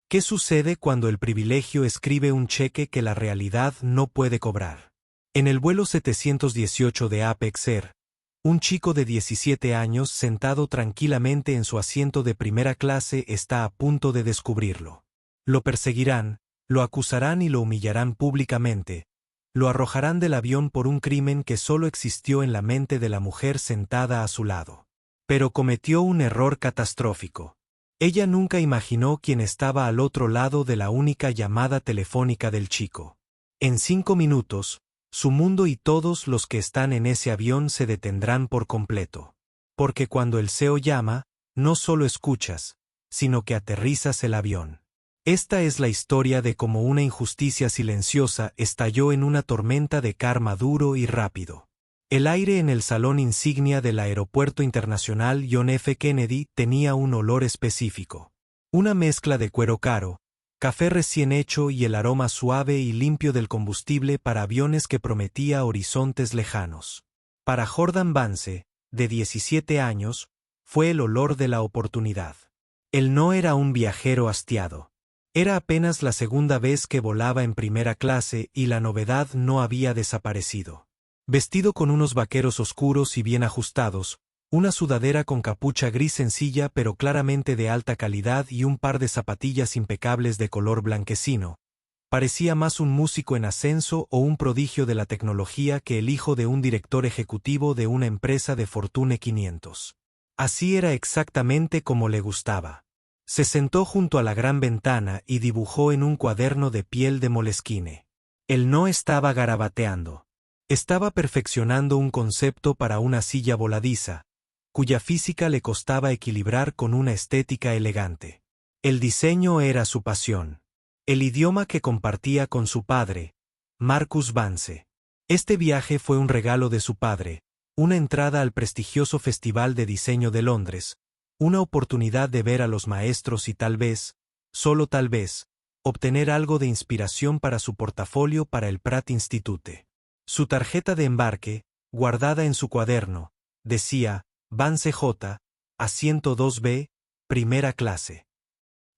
¿Qué sucede cuando el privilegio escribe un cheque que la realidad no puede cobrar? En el vuelo 718 de Apex Air, un chico de 17 años sentado tranquilamente en su asiento de primera clase está a punto de descubrirlo. Lo perseguirán, lo acusarán y lo humillarán públicamente. Lo arrojarán del avión por un crimen que solo existió en la mente de la mujer sentada a su lado. Pero cometió un error catastrófico. Ella nunca imaginó quién estaba al otro lado de la única llamada telefónica del chico. En 5 minutos, su mundo y todos los que están en ese avión se detendrán por completo. Porque cuando el CEO llama, no solo escuchas, sino que aterrizas el avión. Esta es la historia de cómo una injusticia silenciosa estalló en una tormenta de karma duro y rápido. El aire en el salón insignia del Aeropuerto Internacional John F. Kennedy tenía un olor específico. Una mezcla de cuero caro, café recién hecho y el aroma suave y limpio del combustible para aviones que prometía horizontes lejanos. Para Jordan Vance, de 17 años, fue el olor de la oportunidad. Él no era un viajero hastiado. Era apenas la segunda vez que volaba en primera clase y la novedad no había desaparecido. Vestido con unos vaqueros oscuros y bien ajustados, una sudadera con capucha gris sencilla pero claramente de alta calidad y un par de zapatillas impecables de color blanquecino, parecía más un músico en ascenso o un prodigio de la tecnología que el hijo de un director ejecutivo de una empresa de Fortune 500. Así era exactamente como le gustaba. Se sentó junto a la gran ventana y dibujó en un cuaderno de piel de moleskine. Él no estaba garabateando. Estaba perfeccionando un concepto para una silla voladiza, cuya física le costaba equilibrar con una estética elegante. El diseño era su pasión. El idioma que compartía con su padre, Marcus Vance. Este viaje fue un regalo de su padre, una entrada al prestigioso Festival de Diseño de Londres, una oportunidad de ver a los maestros y tal vez, solo tal vez, obtener algo de inspiración para su portafolio para el Pratt Institute. Su tarjeta de embarque, guardada en su cuaderno, decía, Vance J., asiento 2B, primera clase.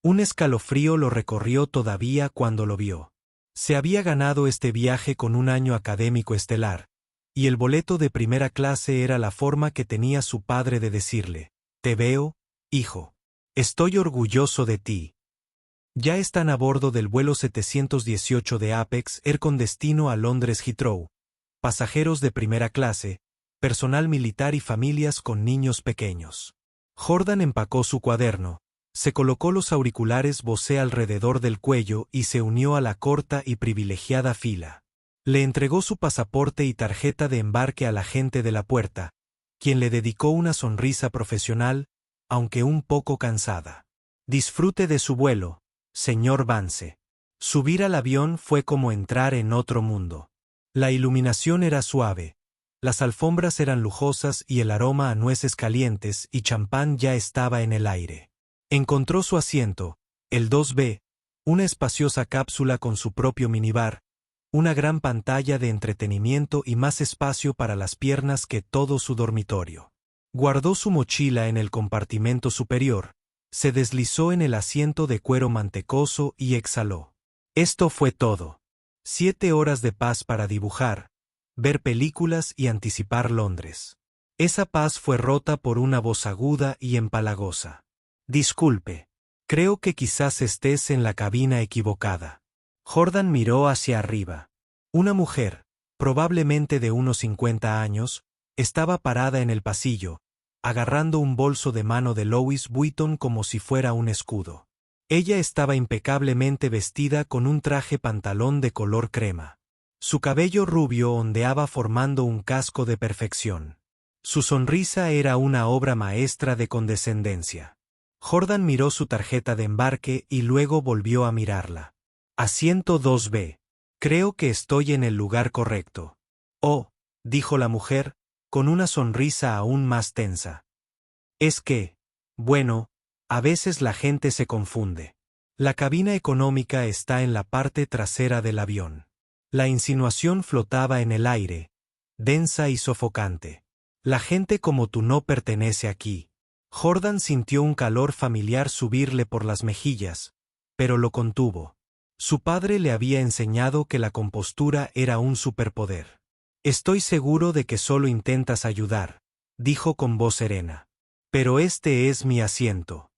Un escalofrío lo recorrió todavía cuando lo vio. Se había ganado este viaje con un año académico estelar, y el boleto de primera clase era la forma que tenía su padre de decirle, «Te veo, hijo. Estoy orgulloso de ti». Ya están a bordo del vuelo 718 de Apex Air con destino a Londres Heathrow. Pasajeros de primera clase, personal militar y familias con niños pequeños. Jordan empacó su cuaderno, se colocó los auriculares Bose alrededor del cuello y se unió a la corta y privilegiada fila. Le entregó su pasaporte y tarjeta de embarque al agente de la puerta, quien le dedicó una sonrisa profesional, aunque un poco cansada. Disfrute de su vuelo, señor Vance. Subir al avión fue como entrar en otro mundo. La iluminación era suave, las alfombras eran lujosas y el aroma a nueces calientes y champán ya estaba en el aire. Encontró su asiento, el 2B, una espaciosa cápsula con su propio minibar, una gran pantalla de entretenimiento y más espacio para las piernas que todo su dormitorio. Guardó su mochila en el compartimento superior, se deslizó en el asiento de cuero mantecoso y exhaló. Esto fue todo. 7 horas de paz para dibujar, ver películas y anticipar Londres. Esa paz fue rota por una voz aguda y empalagosa. Disculpe, creo que quizás estés en la cabina equivocada. Jordan miró hacia arriba. Una mujer, probablemente de unos 50 años, estaba parada en el pasillo, agarrando un bolso de mano de Louis Vuitton como si fuera un escudo. Ella estaba impecablemente vestida con un traje pantalón de color crema. Su cabello rubio ondeaba formando un casco de perfección. Su sonrisa era una obra maestra de condescendencia. Jordan miró su tarjeta de embarque y luego volvió a mirarla. Asiento 2B. Creo que estoy en el lugar correcto. Oh, dijo la mujer, con una sonrisa aún más tensa. Es que, bueno, a veces la gente se confunde. La cabina económica está en la parte trasera del avión. La insinuación flotaba en el aire, densa y sofocante. La gente como tú no pertenece aquí. Jordan sintió un calor familiar subirle por las mejillas, pero lo contuvo. Su padre le había enseñado que la compostura era un superpoder. Estoy seguro de que solo intentas ayudar, dijo con voz serena. Pero este es mi asiento.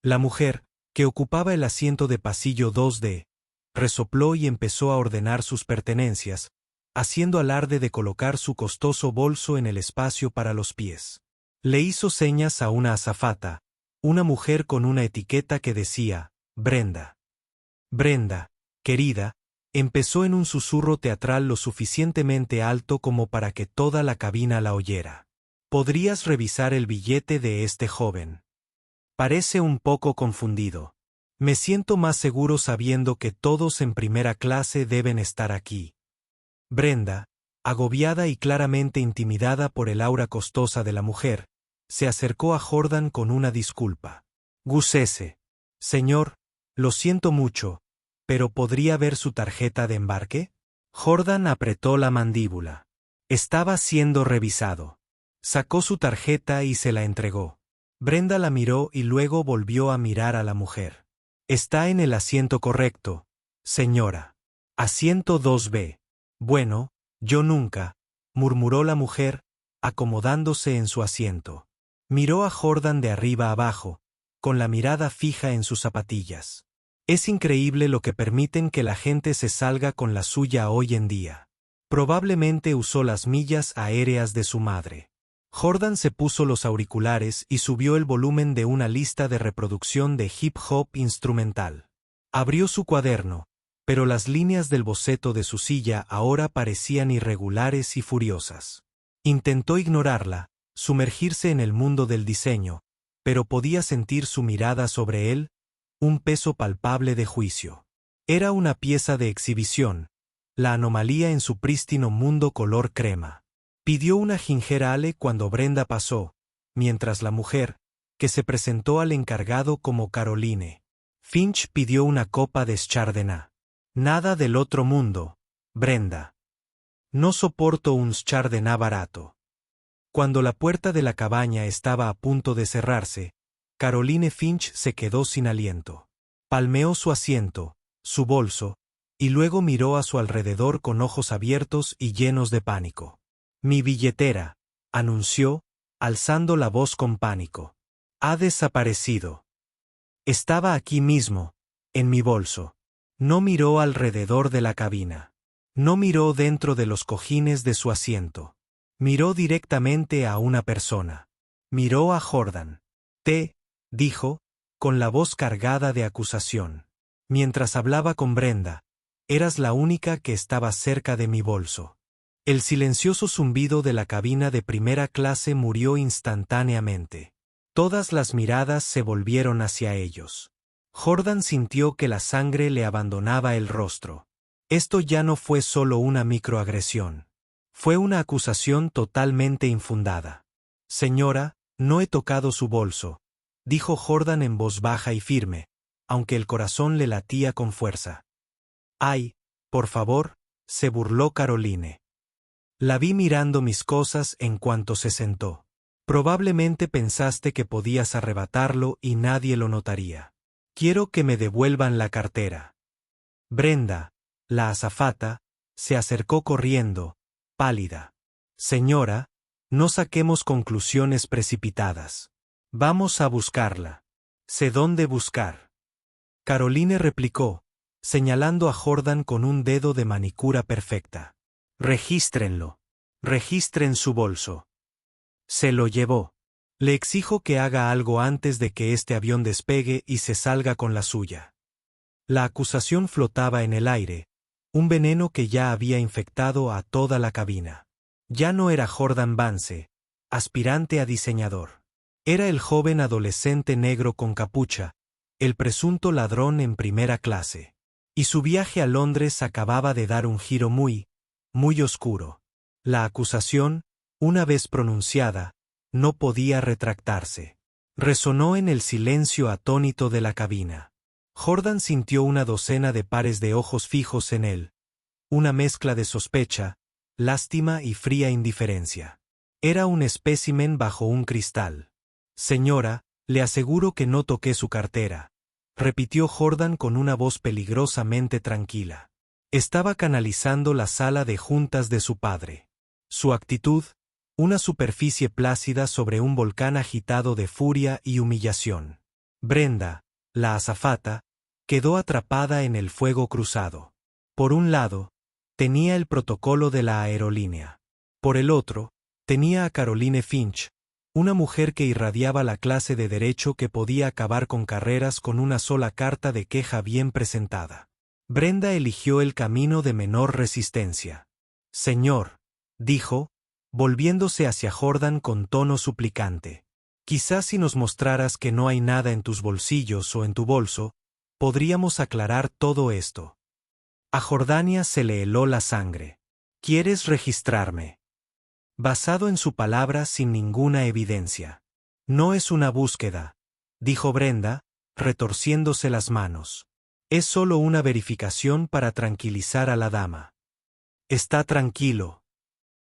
La mujer, que ocupaba el asiento de pasillo 2D, resopló y empezó a ordenar sus pertenencias, haciendo alarde de colocar su costoso bolso en el espacio para los pies. Le hizo señas a una azafata, una mujer con una etiqueta que decía, Brenda. Brenda, querida, empezó en un susurro teatral lo suficientemente alto como para que toda la cabina la oyera. ¿Podrías revisar el billete de este joven? Parece un poco confundido. Me siento más seguro sabiendo que todos en primera clase deben estar aquí. Brenda, agobiada y claramente intimidada por el aura costosa de la mujer, se acercó a Jordan con una disculpa. Gusese. Señor, lo siento mucho, pero ¿podría ver su tarjeta de embarque? Jordan apretó la mandíbula. Estaba siendo revisado. Sacó su tarjeta y se la entregó. Brenda la miró y luego volvió a mirar a la mujer. Está en el asiento correcto, señora. Asiento 2B. Bueno, yo nunca, murmuró la mujer, acomodándose en su asiento. Miró a Jordan de arriba abajo, con la mirada fija en sus zapatillas. Es increíble lo que permiten que la gente se salga con la suya hoy en día. Probablemente usó las millas aéreas de su madre. Jordan se puso los auriculares y subió el volumen de una lista de reproducción de hip hop instrumental. Abrió su cuaderno, pero las líneas del boceto de su silla ahora parecían irregulares y furiosas. Intentó ignorarla, sumergirse en el mundo del diseño, pero podía sentir su mirada sobre él, un peso palpable de juicio. Era una pieza de exhibición, la anomalía en su prístino mundo color crema. Pidió una ginger ale cuando Brenda pasó, mientras la mujer, que se presentó al encargado como Caroline Finch, pidió una copa de Chardonnay. Nada del otro mundo, Brenda. No soporto un Chardonnay barato. Cuando la puerta de la cabaña estaba a punto de cerrarse, Caroline Finch se quedó sin aliento. Palmeó su asiento, su bolso, y luego miró a su alrededor con ojos abiertos y llenos de pánico. Mi billetera, anunció, alzando la voz con pánico. Ha desaparecido. Estaba aquí mismo, en mi bolso. No miró alrededor de la cabina. No miró dentro de los cojines de su asiento. Miró directamente a una persona. Miró a Jordan. Dijo, con la voz cargada de acusación. Mientras hablaba con Brenda, eras la única que estaba cerca de mi bolso. El silencioso zumbido de la cabina de primera clase murió instantáneamente. Todas las miradas se volvieron hacia ellos. Jordan sintió que la sangre le abandonaba el rostro. Esto ya no fue solo una microagresión. Fue una acusación totalmente infundada. Señora, no he tocado su bolso, dijo Jordan en voz baja y firme, aunque el corazón le latía con fuerza. Ay, por favor, se burló Caroline. La vi mirando mis cosas en cuanto se sentó. Probablemente pensaste que podías arrebatarlo y nadie lo notaría. Quiero que me devuelvan la cartera. Brenda, la azafata, se acercó corriendo, pálida. Señora, no saquemos conclusiones precipitadas. Vamos a buscarla. Sé dónde buscar. Caroline replicó, señalando a Jordan con un dedo de manicura perfecta. Regístrenlo. Registren su bolso. Se lo llevó. Le exijo que haga algo antes de que este avión despegue y se salga con la suya. La acusación flotaba en el aire, un veneno que ya había infectado a toda la cabina. Ya no era Jordan Vance, aspirante a diseñador. Era el joven adolescente negro con capucha, el presunto ladrón en primera clase. Y su viaje a Londres acababa de dar un giro muy oscuro. La acusación, una vez pronunciada, no podía retractarse. Resonó en el silencio atónito de la cabina. Jordan sintió una docena de pares de ojos fijos en él, una mezcla de sospecha, lástima y fría indiferencia. Era un espécimen bajo un cristal. Señora, le aseguro que no toqué su cartera, repitió Jordan con una voz peligrosamente tranquila. Estaba canalizando la sala de juntas de su padre. Su actitud, una superficie plácida sobre un volcán agitado de furia y humillación. Brenda, la azafata, quedó atrapada en el fuego cruzado. Por un lado, tenía el protocolo de la aerolínea. Por el otro, tenía a Caroline Finch, una mujer que irradiaba la clase de derecho que podía acabar con carreras con una sola carta de queja bien presentada. Brenda eligió el camino de menor resistencia. Señor, dijo, volviéndose hacia Jordan con tono suplicante. Quizás si nos mostraras que no hay nada en tus bolsillos o en tu bolso, podríamos aclarar todo esto. A Jordania se le heló la sangre. ¿Quieres registrarme? Basado en su palabra sin ninguna evidencia. No es una búsqueda, dijo Brenda, retorciéndose las manos. Es solo una verificación para tranquilizar a la dama. Está tranquilo.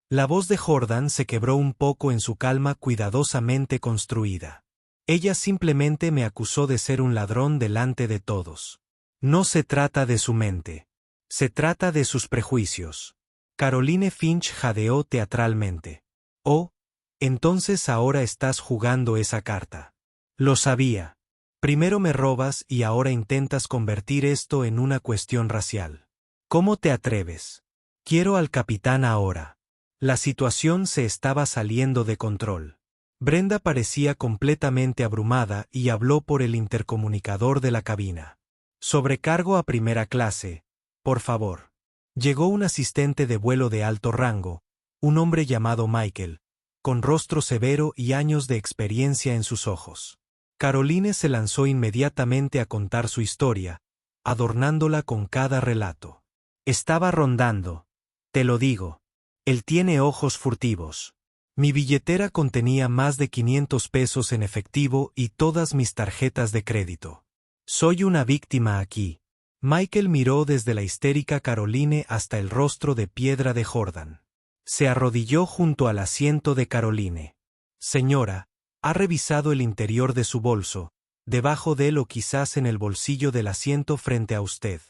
La voz de Jordan se quebró un poco en su calma cuidadosamente construida. Ella simplemente me acusó de ser un ladrón delante de todos. No se trata de su mente. Se trata de sus prejuicios. Caroline Finch jadeó teatralmente. Oh, entonces ahora estás jugando esa carta. Lo sabía. Primero me robas y ahora intentas convertir esto en una cuestión racial. ¿Cómo te atreves? Quiero al capitán ahora. La situación se estaba saliendo de control. Brenda parecía completamente abrumada y habló por el intercomunicador de la cabina. Sobrecargo a primera clase, por favor. Llegó un asistente de vuelo de alto rango, un hombre llamado Michael, con rostro severo y años de experiencia en sus ojos. Caroline se lanzó inmediatamente a contar su historia, adornándola con cada relato. Estaba rondando, te lo digo. Él tiene ojos furtivos. Mi billetera contenía más de 500 pesos en efectivo y todas mis tarjetas de crédito. Soy una víctima aquí. Michael miró desde la histérica Caroline hasta el rostro de piedra de Jordan. Se arrodilló junto al asiento de Caroline. Señora, ha revisado el interior de su bolso, debajo de él o quizás en el bolsillo del asiento frente a usted.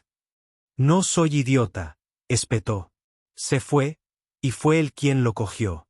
No soy idiota, espetó. Se fue, y fue él quien lo cogió.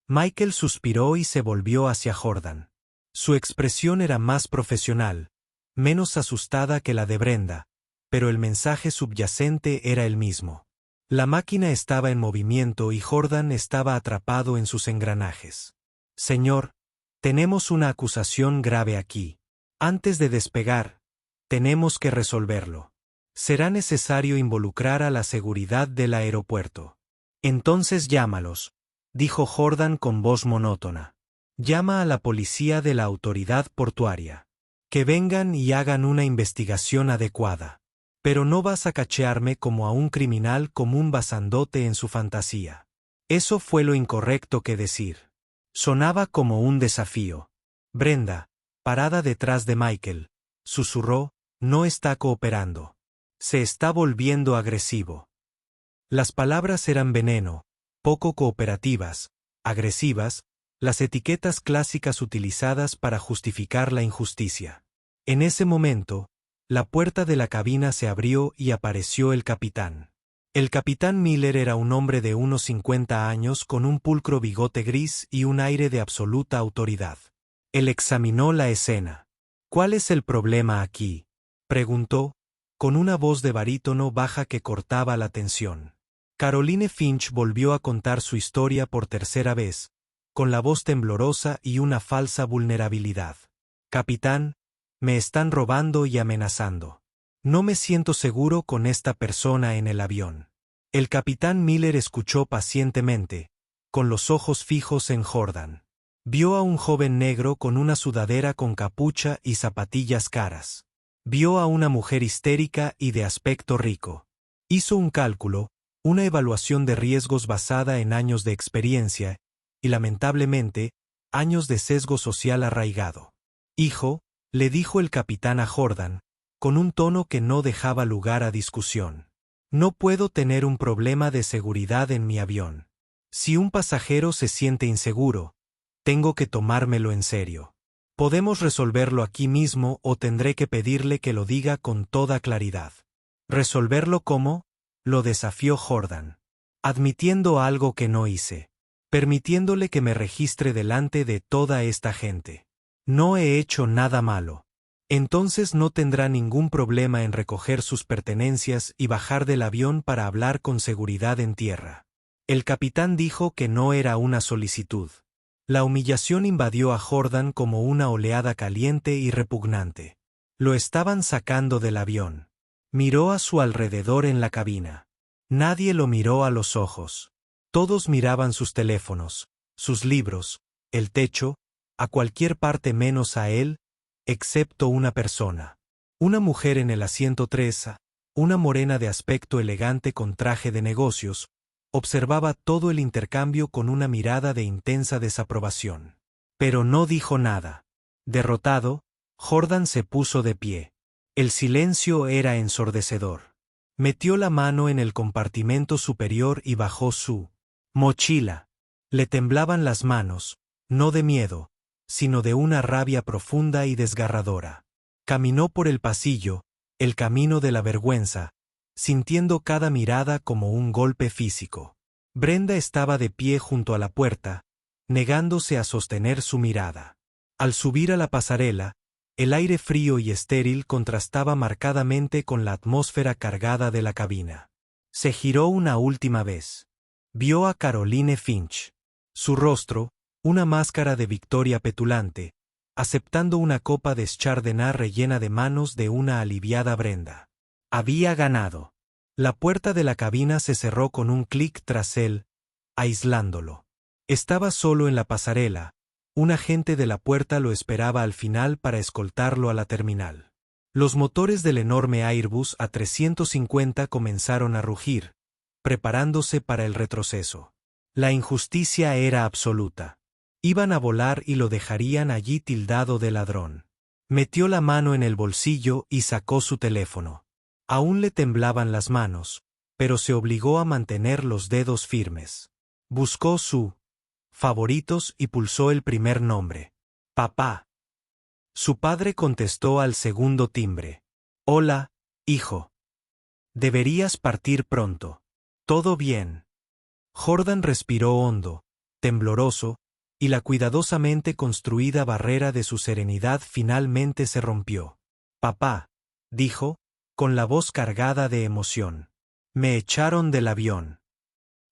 Michael suspiró y se volvió hacia Jordan. Su expresión era más profesional, menos asustada que la de Brenda, pero el mensaje subyacente era el mismo. La máquina estaba en movimiento y Jordan estaba atrapado en sus engranajes. Señor, tenemos una acusación grave aquí. Antes de despegar, tenemos que resolverlo. Será necesario involucrar a la seguridad del aeropuerto. Entonces llámalos, dijo Jordan con voz monótona. Llama a la policía de la autoridad portuaria. Que vengan y hagan una investigación adecuada. Pero no vas a cachearme como a un criminal común basandote en su fantasía. Eso fue lo incorrecto que decir. Sonaba como un desafío. Brenda, parada detrás de Michael, susurró, no está cooperando. Se está volviendo agresivo. Las palabras eran veneno, poco cooperativas, agresivas, las etiquetas clásicas utilizadas para justificar la injusticia. En ese momento, la puerta de la cabina se abrió y apareció el capitán. El capitán Miller era un hombre de unos 50 años con un pulcro bigote gris y un aire de absoluta autoridad. Él examinó la escena. ¿Cuál es el problema aquí?, preguntó, con una voz de barítono baja que cortaba la tensión. Caroline Finch volvió a contar su historia por tercera vez, con la voz temblorosa y una falsa vulnerabilidad. Capitán, me están robando y amenazando. No me siento seguro con esta persona en el avión. El capitán Miller escuchó pacientemente, con los ojos fijos en Jordan. Vio a un joven negro con una sudadera con capucha y zapatillas caras. Vio a una mujer histérica y de aspecto rico. Hizo un cálculo, una evaluación de riesgos basada en años de experiencia, y lamentablemente, años de sesgo social arraigado. Hijo, le dijo el capitán a Jordan, con un tono que no dejaba lugar a discusión. No puedo tener un problema de seguridad en mi avión. Si un pasajero se siente inseguro, tengo que tomármelo en serio. Podemos resolverlo aquí mismo o tendré que pedirle que lo diga con toda claridad. ¿Resolverlo cómo? Lo desafió Jordan. Admitiendo algo que no hice. Permitiéndole que me registre delante de toda esta gente. No he hecho nada malo. Entonces no tendrá ningún problema en recoger sus pertenencias y bajar del avión para hablar con seguridad en tierra. El capitán dijo que no era una solicitud. La humillación invadió a Jordan como una oleada caliente y repugnante. Lo estaban sacando del avión. Miró a su alrededor en la cabina. Nadie lo miró a los ojos. Todos miraban sus teléfonos, sus libros, el techo, a cualquier parte menos a él, excepto una persona. Una mujer en el asiento 3A, una morena de aspecto elegante con traje de negocios, observaba todo el intercambio con una mirada de intensa desaprobación. Pero no dijo nada. Derrotado, Jordan se puso de pie. El silencio era ensordecedor. Metió la mano en el compartimento superior y bajó su mochila. Le temblaban las manos, no de miedo, sino de una rabia profunda y desgarradora. Caminó por el pasillo, el camino de la vergüenza, sintiendo cada mirada como un golpe físico. Brenda estaba de pie junto a la puerta, negándose a sostener su mirada. Al subir a la pasarela, el aire frío y estéril contrastaba marcadamente con la atmósfera cargada de la cabina. Se giró una última vez. Vio a Caroline Finch. Su rostro, una máscara de victoria petulante, aceptando una copa de Chardonnay rellena de manos de una aliviada Brenda. Había ganado. La puerta de la cabina se cerró con un clic tras él, aislándolo. Estaba solo en la pasarela. Un agente de la puerta lo esperaba al final para escoltarlo a la terminal. Los motores del enorme Airbus A350 comenzaron a rugir, preparándose para el retroceso. La injusticia era absoluta. Iban a volar y lo dejarían allí tildado de ladrón. Metió la mano en el bolsillo y sacó su teléfono. Aún le temblaban las manos, pero se obligó a mantener los dedos firmes. Buscó su favoritos y pulsó el primer nombre. Papá. Su padre contestó al segundo timbre. Hola, hijo. Deberías partir pronto. ¿Todo bien? Jordan respiró hondo, tembloroso, y la cuidadosamente construida barrera de su serenidad finalmente se rompió. Papá, dijo, con la voz cargada de emoción. Me echaron del avión.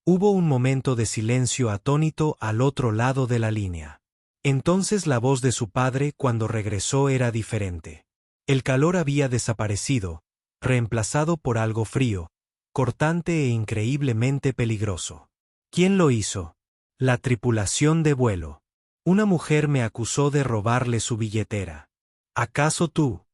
Hubo un momento de silencio atónito al otro lado de la línea. Entonces la voz de su padre cuando regresó era diferente. El calor había desaparecido, reemplazado por algo frío, cortante e increíblemente peligroso. ¿Quién lo hizo? La tripulación de vuelo. Una mujer me acusó de robarle su billetera. ¿Acaso tú?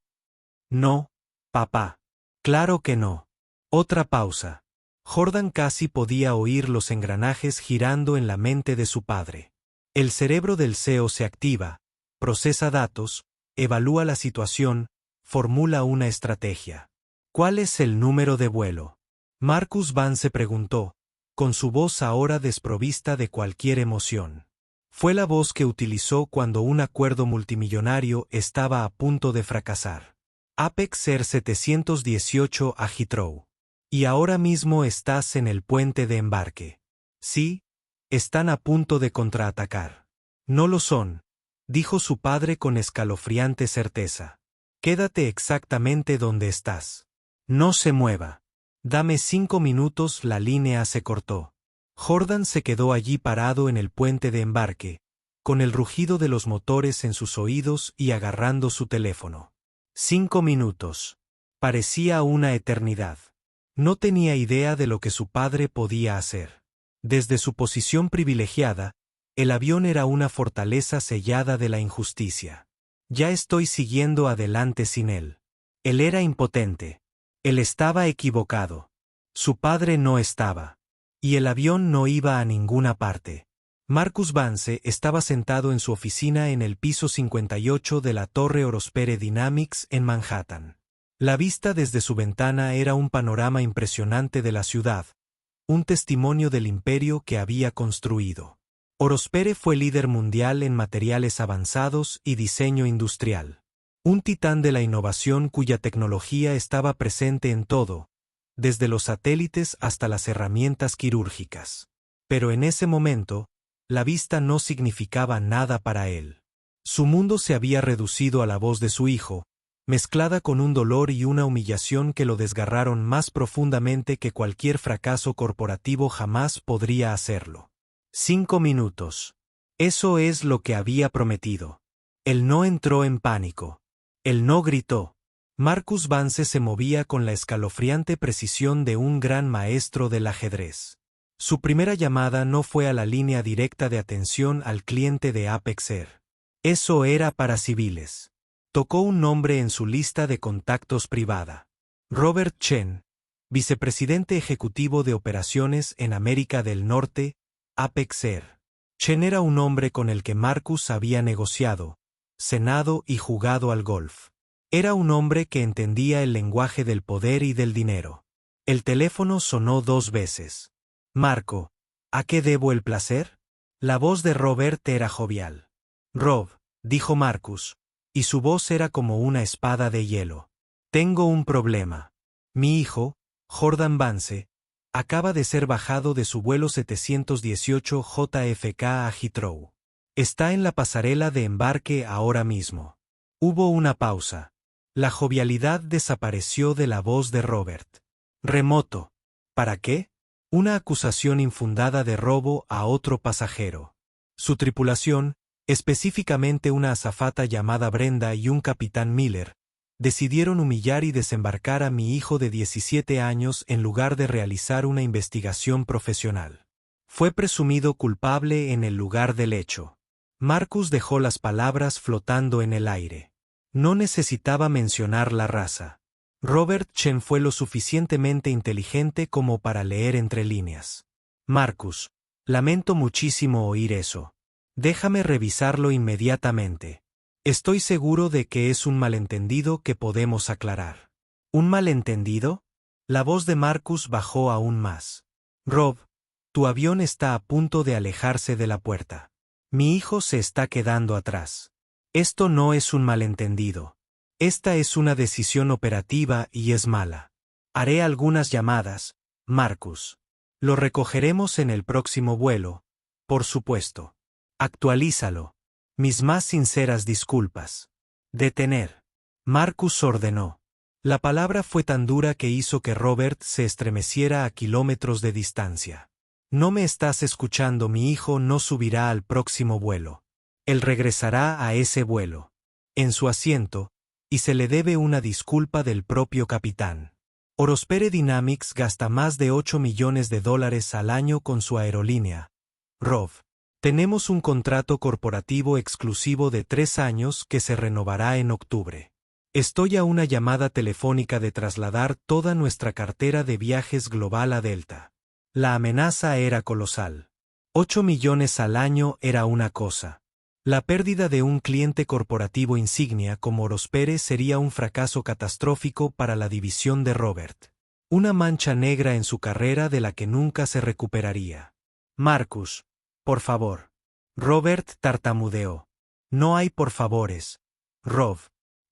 No, papá. Claro que no. Otra pausa. Jordan casi podía oír los engranajes girando en la mente de su padre. El cerebro del CEO se activa, procesa datos, evalúa la situación, formula una estrategia. ¿Cuál es el número de vuelo? Marcus Vance preguntó, con su voz ahora desprovista de cualquier emoción. Fue la voz que utilizó cuando un acuerdo multimillonario estaba a punto de fracasar. Apex Air 718 a Heathrow. Y ahora mismo estás en el puente de embarque. Sí, están a punto de contraatacar. No lo son, dijo su padre con escalofriante certeza. Quédate exactamente donde estás. No se mueva. Dame 5 minutos, la línea se cortó. Jordan se quedó allí parado en el puente de embarque, con el rugido de los motores en sus oídos y agarrando su teléfono. 5 minutos. Parecía una eternidad. No tenía idea de lo que su padre podía hacer. Desde su posición privilegiada, el avión era una fortaleza sellada de la injusticia. Ya estoy siguiendo adelante sin él. Él era impotente. Él estaba equivocado. Su padre no estaba. Y el avión no iba a ninguna parte. Marcus Vance estaba sentado en su oficina en el piso 58 de la Torre Orospere Dynamics en Manhattan. La vista desde su ventana era un panorama impresionante de la ciudad, un testimonio del imperio que había construido. Orospere fue líder mundial en materiales avanzados y diseño industrial. Un titán de la innovación cuya tecnología estaba presente en todo, desde los satélites hasta las herramientas quirúrgicas. Pero en ese momento, la vista no significaba nada para él. Su mundo se había reducido a la voz de su hijo, mezclada con un dolor y una humillación que lo desgarraron más profundamente que cualquier fracaso corporativo jamás podría hacerlo. 5 minutos. Eso es lo que había prometido. Él no entró en pánico. Él no gritó. Marcus Vance se movía con la escalofriante precisión de un gran maestro del ajedrez. Su primera llamada no fue a la línea directa de atención al cliente de Apex Air. Eso era para civiles. Tocó un nombre en su lista de contactos privada. Robert Chen, vicepresidente ejecutivo de operaciones en América del Norte, Apex Air. Chen era un hombre con el que Marcus había negociado, cenado y jugado al golf. Era un hombre que entendía el lenguaje del poder y del dinero. El teléfono sonó 2 veces. Marco, ¿a qué debo el placer? La voz de Robert era jovial. Rob, dijo Marcus, y su voz era como una espada de hielo. Tengo un problema. Mi hijo, Jordan Vance, acaba de ser bajado de su vuelo 718 JFK a Heathrow. Está en la pasarela de embarque ahora mismo. Hubo una pausa. La jovialidad desapareció de la voz de Robert. Remoto. ¿Para qué? Una acusación infundada de robo a otro pasajero. Su tripulación, específicamente una azafata llamada Brenda y un capitán Miller, decidieron humillar y desembarcar a mi hijo de 17 años en lugar de realizar una investigación profesional. Fue presumido culpable en el lugar del hecho. Marcus dejó las palabras flotando en el aire. No necesitaba mencionar la raza. Robert Chen fue lo suficientemente inteligente como para leer entre líneas. Marcus, lamento muchísimo oír eso. Déjame revisarlo inmediatamente. Estoy seguro de que es un malentendido que podemos aclarar. ¿Un malentendido? La voz de Marcus bajó aún más. Rob, tu avión está a punto de alejarse de la puerta. Mi hijo se está quedando atrás. Esto no es un malentendido. Esta es una decisión operativa y es mala. Haré algunas llamadas, Marcus. Lo recogeremos en el próximo vuelo, por supuesto. Actualízalo. Mis más sinceras disculpas. Detener. Marcus ordenó. La palabra fue tan dura que hizo que Robert se estremeciera a kilómetros de distancia. No me estás escuchando, mi hijo no subirá al próximo vuelo. Él regresará a ese vuelo. En su asiento, y se le debe una disculpa del propio capitán. Orospere Dynamics gasta más de $8 millones al año con su aerolínea. Rob. Tenemos un contrato corporativo exclusivo de 3 años que se renovará en octubre. Estoy a una llamada telefónica de trasladar toda nuestra cartera de viajes global a Delta. La amenaza era colosal. 8 millones al año era una cosa. La pérdida de un cliente corporativo insignia como Orospere sería un fracaso catastrófico para la división de Robert. Una mancha negra en su carrera de la que nunca se recuperaría. Marcus, por favor. Robert tartamudeó. No hay por favores. Rob.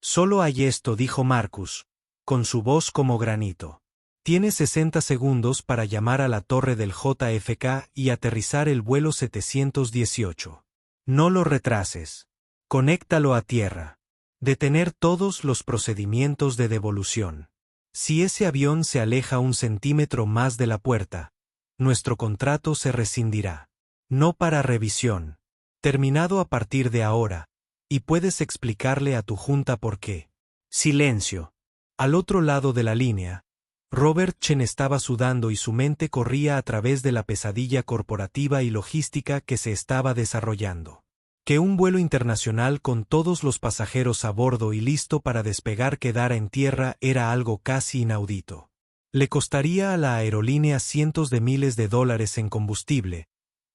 Solo hay esto, dijo Marcus, con su voz como granito. Tienes 60 segundos para llamar a la torre del JFK y aterrizar el vuelo 718. No lo retrases. Conéctalo a tierra. Detener todos los procedimientos de devolución. Si ese avión se aleja 1 centímetro más de la puerta, nuestro contrato se rescindirá. No para revisión. Terminado a partir de ahora, y puedes explicarle a tu junta por qué. Silencio. Al otro lado de la línea, Robert Chen estaba sudando y su mente corría a través de la pesadilla corporativa y logística que se estaba desarrollando. Que un vuelo internacional con todos los pasajeros a bordo y listo para despegar quedara en tierra era algo casi inaudito. Le costaría a la aerolínea cientos de miles de dólares en combustible,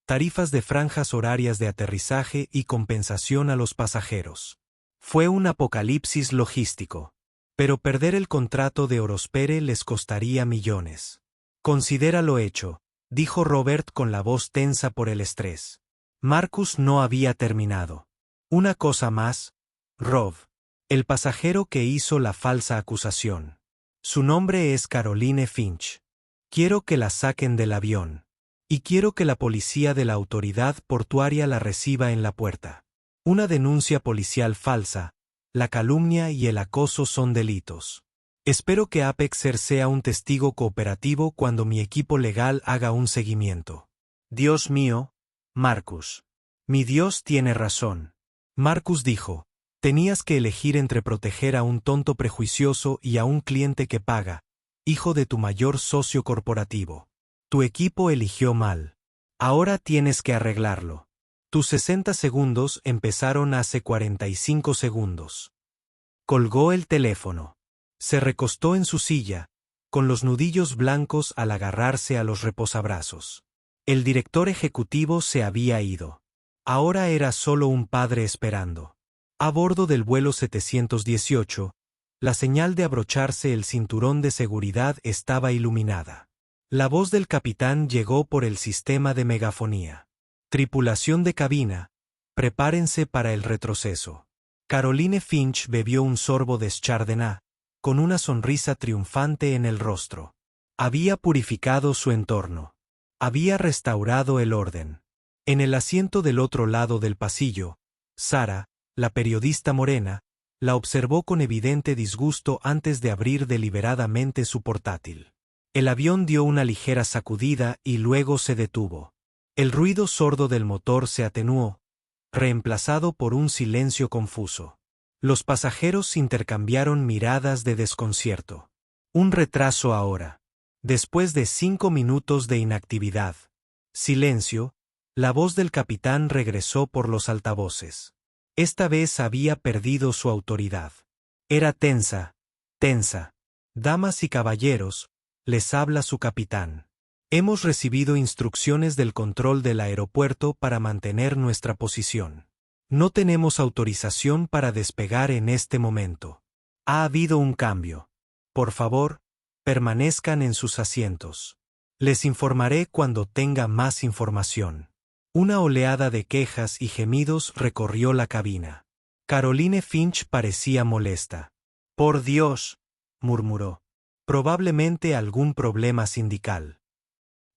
tarifas de franjas horarias de aterrizaje y compensación a los pasajeros. Fue un apocalipsis logístico. Pero perder el contrato de Orospere les costaría millones. Considéralo hecho, dijo Robert con la voz tensa por el estrés. Marcus no había terminado. Una cosa más, Rob. El pasajero que hizo la falsa acusación. Su nombre es Caroline Finch. Quiero que la saquen del avión. Y quiero que la policía de la autoridad portuaria la reciba en la puerta. Una denuncia policial falsa, la calumnia y el acoso son delitos. Espero que Apex sea un testigo cooperativo cuando mi equipo legal haga un seguimiento. Dios mío, Marcus. Mi Dios tiene razón. Marcus dijo, tenías que elegir entre proteger a un tonto prejuicioso y a un cliente que paga, hijo de tu mayor socio corporativo. Tu equipo eligió mal. Ahora tienes que arreglarlo. Tus 60 segundos empezaron hace 45 segundos. Colgó el teléfono. Se recostó en su silla, con los nudillos blancos al agarrarse a los reposabrazos. El director ejecutivo se había ido. Ahora era solo un padre esperando. A bordo del vuelo 718, la señal de abrocharse el cinturón de seguridad estaba iluminada. La voz del capitán llegó por el sistema de megafonía. Tripulación de cabina, prepárense para el retroceso. Caroline Finch bebió un sorbo de Chardonnay, con una sonrisa triunfante en el rostro. Había purificado su entorno. Había restaurado el orden. En el asiento del otro lado del pasillo, Sara, la periodista morena, la observó con evidente disgusto antes de abrir deliberadamente su portátil. El avión dio una ligera sacudida y luego se detuvo. El ruido sordo del motor se atenuó, reemplazado por un silencio confuso. Los pasajeros intercambiaron miradas de desconcierto. Un retraso ahora. Después de 5 minutos de inactividad. Silencio, la voz del capitán regresó por los altavoces. Esta vez había perdido su autoridad. Era tensa, tensa. Damas y caballeros, les habla su capitán. Hemos recibido instrucciones del control del aeropuerto para mantener nuestra posición. No tenemos autorización para despegar en este momento. Ha habido un cambio. Por favor, permanezcan en sus asientos. Les informaré cuando tenga más información. Una oleada de quejas y gemidos recorrió la cabina. Caroline Finch parecía molesta. Por Dios, murmuró. Probablemente algún problema sindical.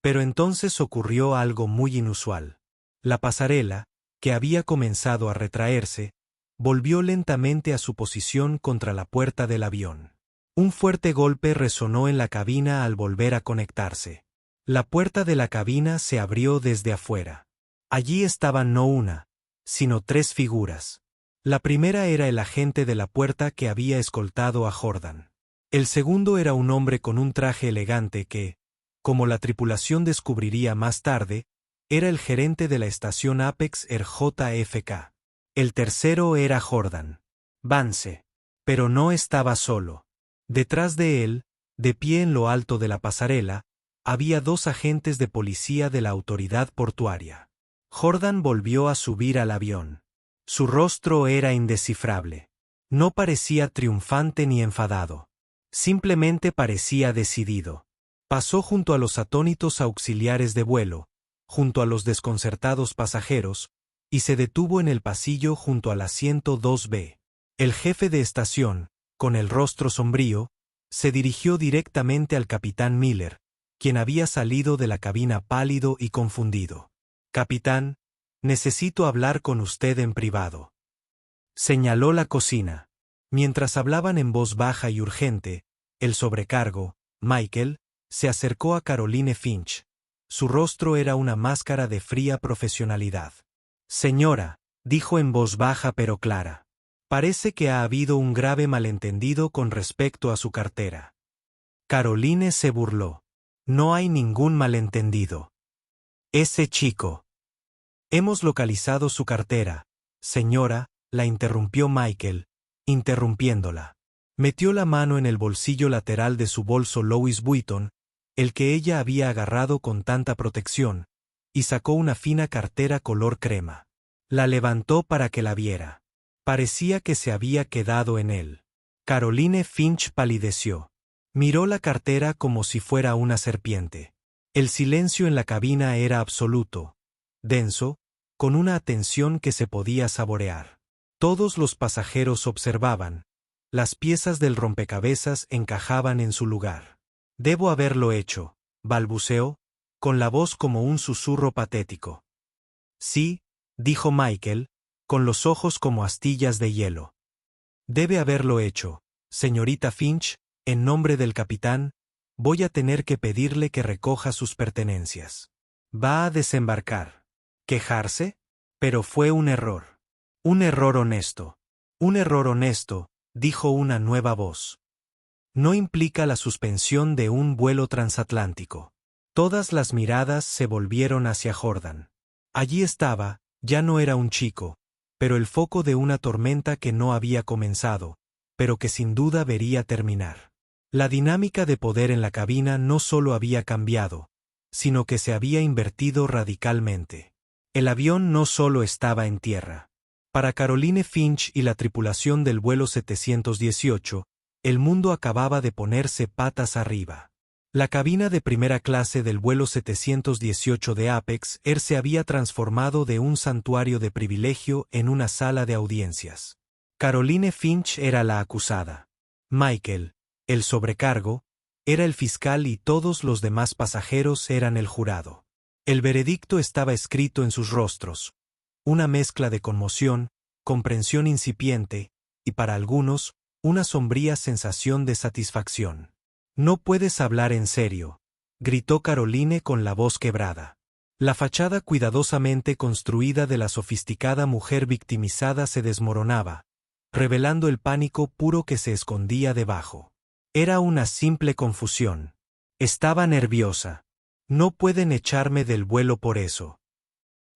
Pero entonces ocurrió algo muy inusual. La pasarela, que había comenzado a retraerse, volvió lentamente a su posición contra la puerta del avión. Un fuerte golpe resonó en la cabina al volver a conectarse. La puerta de la cabina se abrió desde afuera. Allí estaban no una, sino 3 figuras. La primera era el agente de la puerta que había escoltado a Jordan. El segundo era un hombre con un traje elegante que, como la tripulación descubriría más tarde, era el gerente de la estación Apex Air JFK. El tercero era Jordan Vance. Pero no estaba solo. Detrás de él, de pie en lo alto de la pasarela, había 2 agentes de policía de la autoridad portuaria. Jordan volvió a subir al avión. Su rostro era indescifrable. No parecía triunfante ni enfadado. Simplemente parecía decidido. Pasó junto a los atónitos auxiliares de vuelo, junto a los desconcertados pasajeros, y se detuvo en el pasillo junto al asiento 2B. El jefe de estación, con el rostro sombrío, se dirigió directamente al capitán Miller, quien había salido de la cabina pálido y confundido. Capitán, necesito hablar con usted en privado. Señaló la cocina. Mientras hablaban en voz baja y urgente, el sobrecargo, Michael, se acercó a Caroline Finch. Su rostro era una máscara de fría profesionalidad. Señora, dijo en voz baja pero clara. Parece que ha habido un grave malentendido con respecto a su cartera. Caroline se burló. No hay ningún malentendido. Ese chico. Hemos localizado su cartera, señora, la interrumpió Michael, interrumpiéndola. Metió la mano en el bolsillo lateral de su bolso Louis Vuitton, el que ella había agarrado con tanta protección, y sacó una fina cartera color crema. La levantó para que la viera. Parecía que se había quedado en él. Caroline Finch palideció. Miró la cartera como si fuera una serpiente. El silencio en la cabina era absoluto, denso, con una atención que se podía saborear. Todos los pasajeros observaban. Las piezas del rompecabezas encajaban en su lugar. «Debo haberlo hecho», balbuceó, con la voz como un susurro patético. «Sí», dijo Michael, con los ojos como astillas de hielo. «Debe haberlo hecho, señorita Finch, en nombre del capitán, voy a tener que pedirle que recoja sus pertenencias. Va a desembarcar. ¿Quejarse? Pero fue un error. Un error honesto. Un error honesto», dijo una nueva voz. «No implica la suspensión de un vuelo transatlántico». Todas las miradas se volvieron hacia Jordan. Allí estaba, ya no era un chico, pero el foco de una tormenta que no había comenzado, pero que sin duda vería terminar. La dinámica de poder en la cabina no solo había cambiado, sino que se había invertido radicalmente. El avión no solo estaba en tierra. Para Caroline Finch y la tripulación del vuelo 718, el mundo acababa de ponerse patas arriba. La cabina de primera clase del vuelo 718 de Apex Air se había transformado de un santuario de privilegio en una sala de audiencias. Caroline Finch era la acusada. Michael, el sobrecargo, era el fiscal y todos los demás pasajeros eran el jurado. El veredicto estaba escrito en sus rostros, una mezcla de conmoción, comprensión incipiente, y para algunos, una sombría sensación de satisfacción. «No puedes hablar en serio», gritó Caroline con la voz quebrada. La fachada cuidadosamente construida de la sofisticada mujer victimizada se desmoronaba, revelando el pánico puro que se escondía debajo. Era una simple confusión. Estaba nerviosa. «No pueden echarme del vuelo por eso».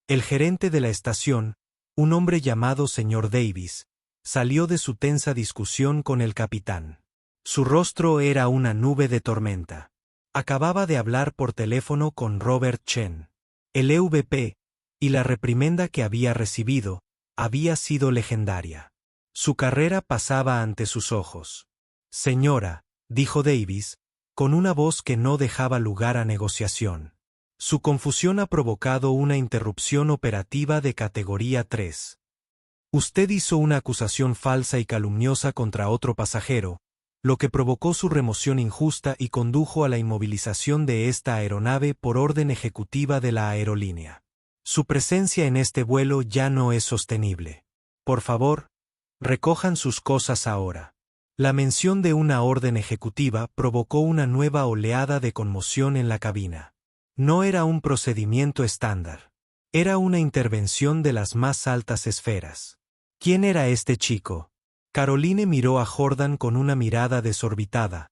El gerente de la estación, un hombre llamado señor Davis, salió de su tensa discusión con el capitán. Su rostro era una nube de tormenta. Acababa de hablar por teléfono con Robert Chen, el EVP, y la reprimenda que había recibido había sido legendaria. Su carrera pasaba ante sus ojos. «Señora», dijo Davis, con una voz que no dejaba lugar a negociación. Su confusión ha provocado una interrupción operativa de categoría 3. Usted hizo una acusación falsa y calumniosa contra otro pasajero, lo que provocó su remoción injusta y condujo a la inmovilización de esta aeronave por orden ejecutiva de la aerolínea. Su presencia en este vuelo ya no es sostenible. Por favor, recojan sus cosas ahora. La mención de una orden ejecutiva provocó una nueva oleada de conmoción en la cabina. No era un procedimiento estándar. Era una intervención de las más altas esferas. ¿Quién era este chico? Caroline miró a Jordan con una mirada desorbitada,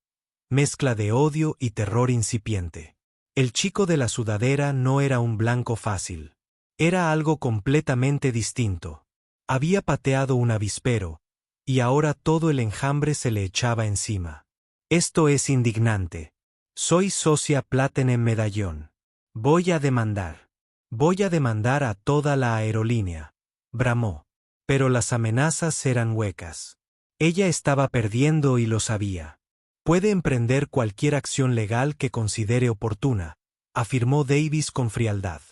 mezcla de odio y terror incipiente. El chico de la sudadera no era un blanco fácil. Era algo completamente distinto. Había pateado un avispero, y ahora todo el enjambre se le echaba encima. Esto es indignante. Soy socia Platinum Medallón. Voy a demandar. Voy a demandar a toda la aerolínea. Bramó. Pero las amenazas eran huecas. Ella estaba perdiendo y lo sabía. Puede emprender cualquier acción legal que considere oportuna, afirmó Davis con frialdad.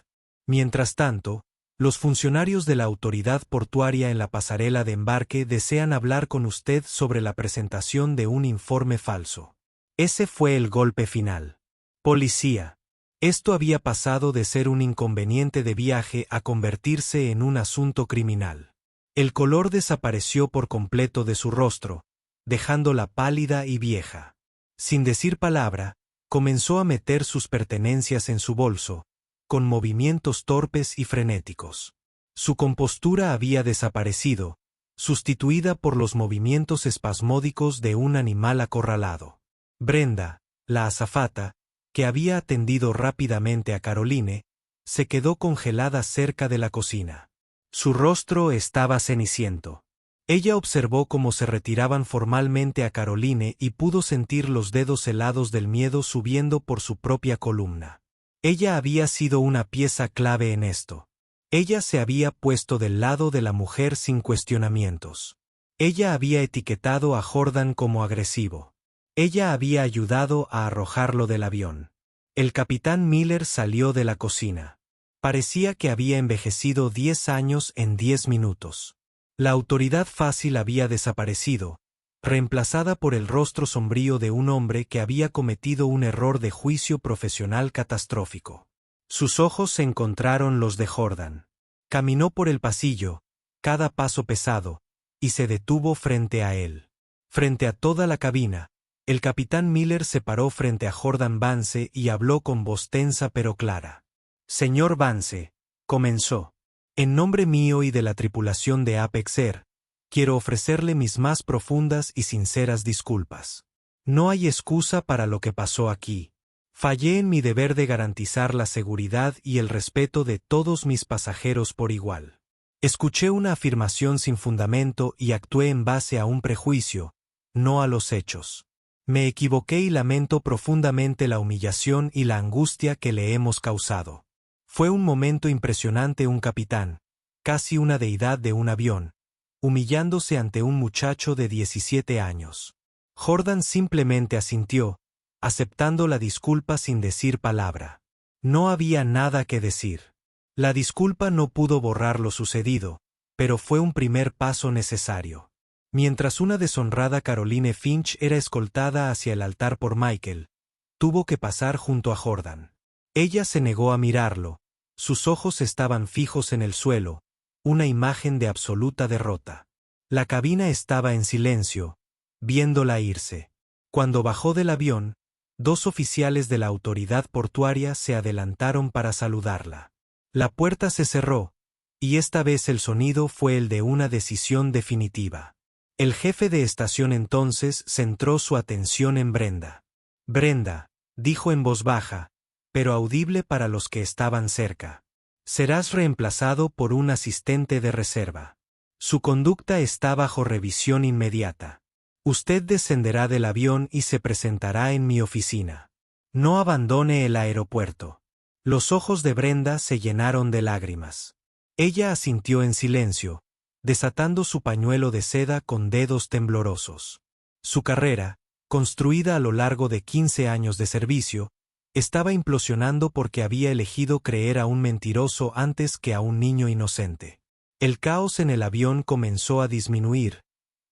Mientras tanto, los funcionarios de la autoridad portuaria en la pasarela de embarque desean hablar con usted sobre la presentación de un informe falso. Ese fue el golpe final. Policía. Esto había pasado de ser un inconveniente de viaje a convertirse en un asunto criminal. El color desapareció por completo de su rostro, dejándola pálida y vieja. Sin decir palabra, comenzó a meter sus pertenencias en su bolso, con movimientos torpes y frenéticos. Su compostura había desaparecido, sustituida por los movimientos espasmódicos de un animal acorralado. Brenda, la azafata, que había atendido rápidamente a Caroline, se quedó congelada cerca de la cocina. Su rostro estaba ceniciento. Ella observó cómo se retiraban formalmente a Caroline y pudo sentir los dedos helados del miedo subiendo por su propia columna. Ella había sido una pieza clave en esto. Ella se había puesto del lado de la mujer sin cuestionamientos. Ella había etiquetado a Jordan como agresivo. Ella había ayudado a arrojarlo del avión. El capitán Miller salió de la cocina. Parecía que había envejecido 10 años en 10 minutos. La autoridad fácil había desaparecido, reemplazada por el rostro sombrío de un hombre que había cometido un error de juicio profesional catastrófico. Sus ojos se encontraron los de Jordan. Caminó por el pasillo, cada paso pesado, y se detuvo frente a él. Frente a toda la cabina, el capitán Miller se paró frente a Jordan Vance y habló con voz tensa pero clara. «Señor Vance», comenzó, «en nombre mío y de la tripulación de Apex Air, quiero ofrecerle mis más profundas y sinceras disculpas. No hay excusa para lo que pasó aquí. Fallé en mi deber de garantizar la seguridad y el respeto de todos mis pasajeros por igual. Escuché una afirmación sin fundamento y actué en base a un prejuicio, no a los hechos. Me equivoqué y lamento profundamente la humillación y la angustia que le hemos causado. Fue un momento impresionante un capitán, casi una deidad de un avión, humillándose ante un muchacho de 17 años. Jordan simplemente asintió, aceptando la disculpa sin decir palabra. No había nada que decir. La disculpa no pudo borrar lo sucedido, pero fue un primer paso necesario. Mientras una deshonrada Caroline Finch era escoltada hacia el altar por Michael, tuvo que pasar junto a Jordan. Ella se negó a mirarlo, sus ojos estaban fijos en el suelo, una imagen de absoluta derrota. La cabina estaba en silencio, viéndola irse. Cuando bajó del avión, 2 oficiales de la autoridad portuaria se adelantaron para saludarla. La puerta se cerró, y esta vez el sonido fue el de una decisión definitiva. El jefe de estación entonces centró su atención en Brenda. «Brenda», dijo en voz baja, pero audible para los que estaban cerca. «Serás reemplazado por un asistente de reserva. Su conducta está bajo revisión inmediata. Usted descenderá del avión y se presentará en mi oficina. No abandone el aeropuerto». Los ojos de Brenda se llenaron de lágrimas. Ella asintió en silencio, desatando su pañuelo de seda con dedos temblorosos. Su carrera, construida a lo largo de 15 años de servicio, estaba implosionando porque había elegido creer a un mentiroso antes que a un niño inocente. El caos en el avión comenzó a disminuir,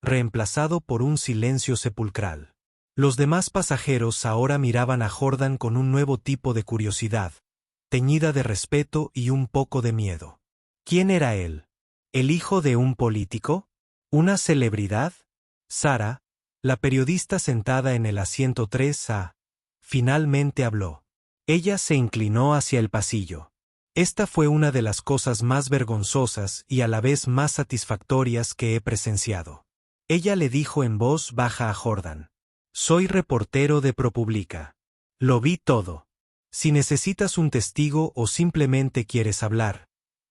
reemplazado por un silencio sepulcral. Los demás pasajeros ahora miraban a Jordan con un nuevo tipo de curiosidad, teñida de respeto y un poco de miedo. ¿Quién era él? ¿El hijo de un político? ¿Una celebridad? Sara, la periodista sentada en el asiento 3A, finalmente habló. Ella se inclinó hacia el pasillo. Esta fue una de las cosas más vergonzosas y a la vez más satisfactorias que he presenciado. Ella le dijo en voz baja a Jordan. «Soy reportero de ProPublica. Lo vi todo. Si necesitas un testigo o simplemente quieres hablar,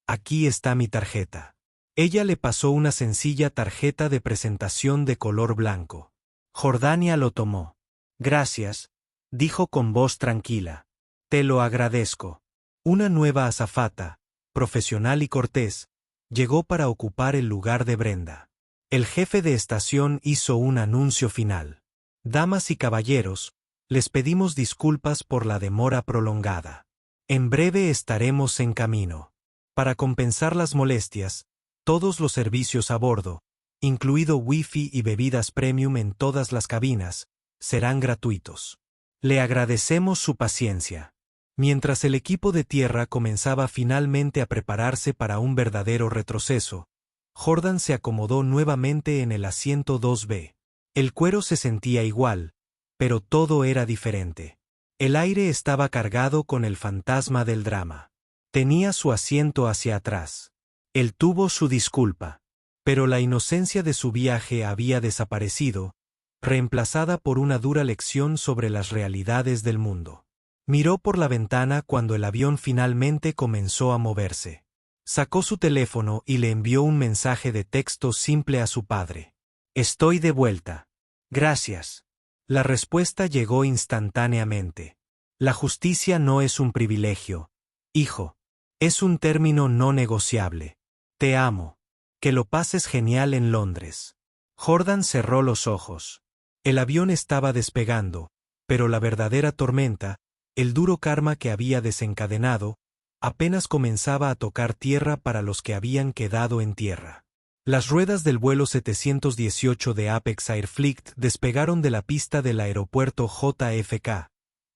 aquí está mi tarjeta». Ella le pasó una sencilla tarjeta de presentación de color blanco. Jordania lo tomó. «Gracias», dijo con voz tranquila. «Te lo agradezco». Una nueva azafata, profesional y cortés, llegó para ocupar el lugar de Brenda. El jefe de estación hizo un anuncio final. «Damas y caballeros, les pedimos disculpas por la demora prolongada. En breve estaremos en camino. Para compensar las molestias, todos los servicios a bordo, incluido Wi-Fi y bebidas premium en todas las cabinas, serán gratuitos. Le agradecemos su paciencia». Mientras el equipo de tierra comenzaba finalmente a prepararse para un verdadero retroceso, Jordan se acomodó nuevamente en el asiento 2B. El cuero se sentía igual, pero todo era diferente. El aire estaba cargado con el fantasma del drama. Tenía su asiento hacia atrás. Él tuvo su disculpa, pero la inocencia de su viaje había desaparecido, reemplazada por una dura lección sobre las realidades del mundo. Miró por la ventana cuando el avión finalmente comenzó a moverse. Sacó su teléfono y le envió un mensaje de texto simple a su padre. «Estoy de vuelta. Gracias». La respuesta llegó instantáneamente. «La justicia no es un privilegio, hijo. Es un término no negociable. Te amo. Que lo pases genial en Londres». Jordan cerró los ojos. El avión estaba despegando, pero la verdadera tormenta, el duro karma que había desencadenado, Apenas comenzaba a tocar tierra para los que habían quedado en tierra. Las ruedas del vuelo 718 de Apex Air Flight despegaron de la pista del aeropuerto JFK,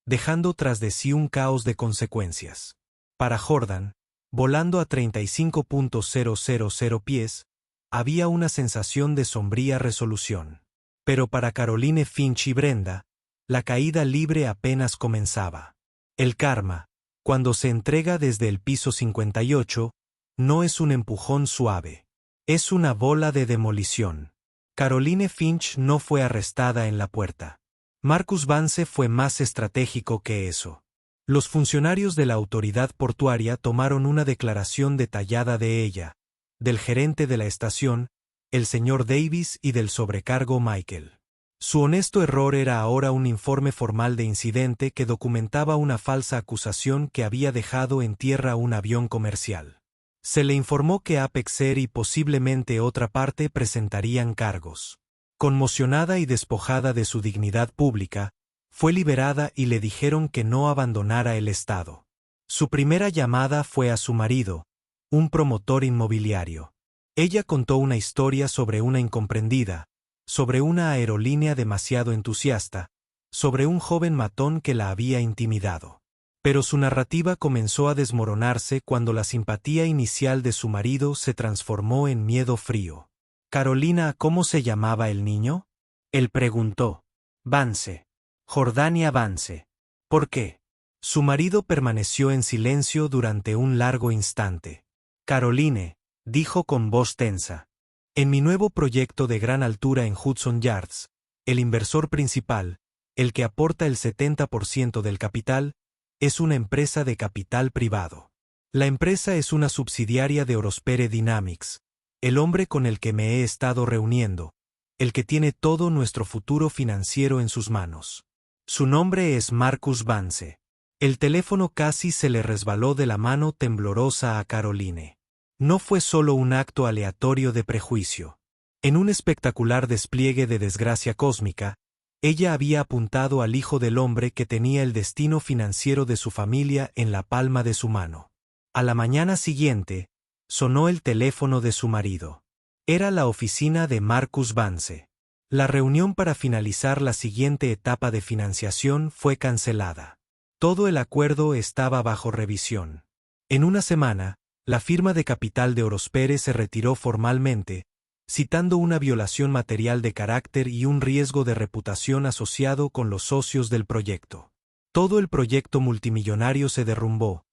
dejando tras de sí un caos de consecuencias. Para Jordan, volando a 35.000 pies, había una sensación de sombría resolución. Pero para Caroline Finch y Brenda, la caída libre apenas comenzaba. El karma, cuando se entrega desde el piso 58, no es un empujón suave. Es una bola de demolición. Caroline Finch no fue arrestada en la puerta. Marcus Vance fue más estratégico que eso. Los funcionarios de la autoridad portuaria tomaron una declaración detallada de ella, del gerente de la estación, el señor Davis, y del sobrecargo Michael. Su honesto error era ahora un informe formal de incidente que documentaba una falsa acusación que había dejado en tierra un avión comercial. Se le informó que Apex Air y posiblemente otra parte presentarían cargos. Conmocionada y despojada de su dignidad pública, fue liberada y le dijeron que no abandonara el estado. Su primera llamada fue a su marido, un promotor inmobiliario. Ella contó una historia sobre una incomprendida, sobre una aerolínea demasiado entusiasta, sobre un joven matón que la había intimidado. Pero su narrativa comenzó a desmoronarse cuando la simpatía inicial de su marido se transformó en miedo frío. «Carolina, ¿cómo se llamaba el niño?», él preguntó. «Vance. Jordania Vance». «¿Por qué?». Su marido permaneció en silencio durante un largo instante. «Caroline», dijo con voz tensa. «En mi nuevo proyecto de gran altura en Hudson Yards, el inversor principal, el que aporta el 70% del capital, es una empresa de capital privado. La empresa es una subsidiaria de Orospere Dynamics, el hombre con el que me he estado reuniendo, el que tiene todo nuestro futuro financiero en sus manos. Su nombre es Marcus Vance». El teléfono casi se le resbaló de la mano temblorosa a Caroline. No fue solo un acto aleatorio de prejuicio. En un espectacular despliegue de desgracia cósmica, ella había apuntado al hijo del hombre que tenía el destino financiero de su familia en la palma de su mano. A la mañana siguiente, sonó el teléfono de su marido. Era la oficina de Marcus Vance. La reunión para finalizar la siguiente etapa de financiación fue cancelada. Todo el acuerdo estaba bajo revisión. En una semana, la firma de capital de Orospere se retiró formalmente, citando una violación material de carácter y un riesgo de reputación asociado con los socios del proyecto. Todo el proyecto multimillonario se derrumbó,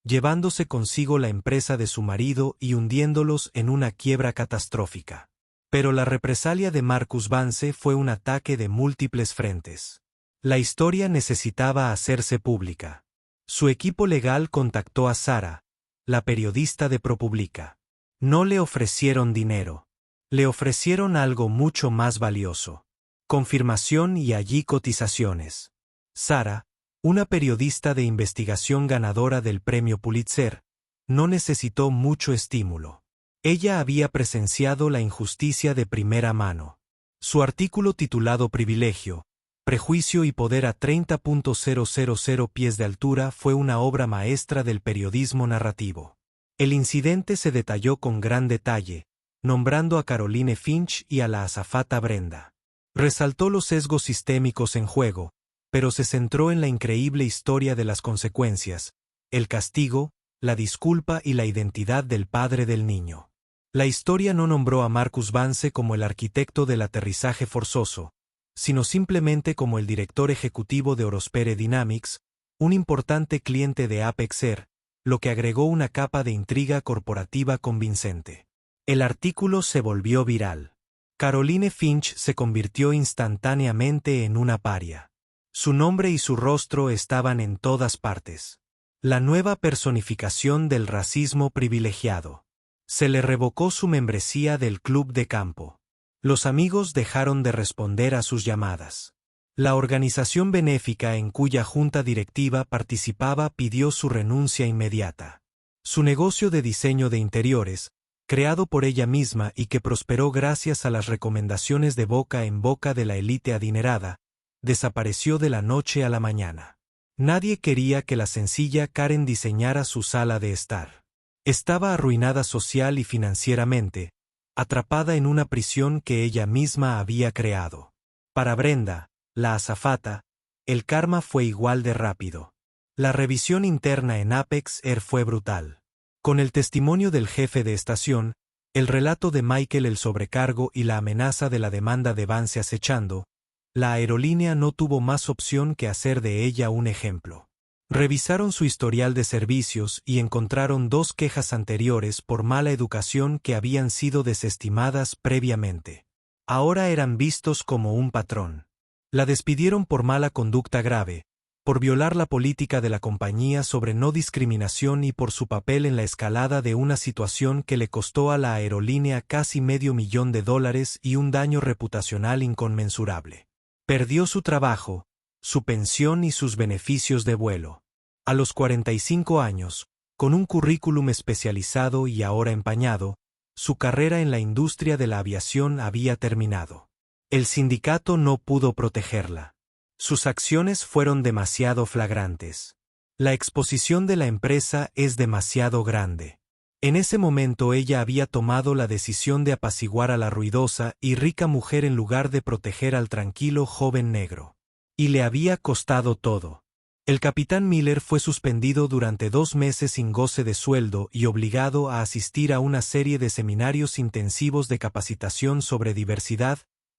llevándose consigo la empresa de su marido y hundiéndolos en una quiebra catastrófica. Pero la represalia de Marcus Vance fue un ataque de múltiples frentes. La historia necesitaba hacerse pública. Su equipo legal contactó a Sara, la periodista de ProPublica. No le ofrecieron dinero. Le ofrecieron algo mucho más valioso. Confirmación y allí cotizaciones. Sara, una periodista de investigación ganadora del premio Pulitzer, no necesitó mucho estímulo. Ella había presenciado la injusticia de primera mano. Su artículo titulado Privilegio, Prejuicio y Poder a 30.000 pies de altura fue una obra maestra del periodismo narrativo. El incidente se detalló con gran detalle, nombrando a Caroline Finch y a la azafata Brenda. Resaltó los sesgos sistémicos en juego, pero se centró en la increíble historia de las consecuencias, el castigo, la disculpa y la identidad del padre del niño. La historia no nombró a Marcus Vance como el arquitecto del aterrizaje forzoso, sino simplemente como el director ejecutivo de Orospere Dynamics, un importante cliente de Apex Air, lo que agregó una capa de intriga corporativa convincente. El artículo se volvió viral. Caroline Finch se convirtió instantáneamente en una paria. Su nombre y su rostro estaban en todas partes. La nueva personificación del racismo privilegiado. Se le revocó su membresía del club de campo. Los amigos dejaron de responder a sus llamadas. La organización benéfica en cuya junta directiva participaba pidió su renuncia inmediata. Su negocio de diseño de interiores, creado por ella misma y que prosperó gracias a las recomendaciones de boca en boca de la élite adinerada, desapareció de la noche a la mañana. Nadie quería que la sencilla Karen diseñara su sala de estar. Estaba arruinada social y financieramente, atrapada en una prisión que ella misma había creado. Para Brenda, la azafata, el karma fue igual de rápido. La revisión interna en Apex Air fue brutal. Con el testimonio del jefe de estación, el relato de Michael el sobrecargo y la amenaza de la demanda de Vance acechando, la aerolínea no tuvo más opción que hacer de ella un ejemplo. Revisaron su historial de servicios y encontraron 2 quejas anteriores por mala educación que habían sido desestimadas previamente. Ahora eran vistos como un patrón. La despidieron por mala conducta grave, por violar la política de la compañía sobre no discriminación y por su papel en la escalada de una situación que le costó a la aerolínea casi $500,000 y un daño reputacional inconmensurable. Perdió su trabajo, su pensión y sus beneficios de vuelo. A los 45 años, con un currículum especializado y ahora empañado, su carrera en la industria de la aviación había terminado. El sindicato no pudo protegerla. Sus acciones fueron demasiado flagrantes. La exposición de la empresa es demasiado grande. En ese momento ella había tomado la decisión de apaciguar a la ruidosa y rica mujer en lugar de proteger al tranquilo joven negro. Y le había costado todo. El capitán Miller fue suspendido durante 2 meses sin goce de sueldo y obligado a asistir a una serie de seminarios intensivos de capacitación sobre diversidad,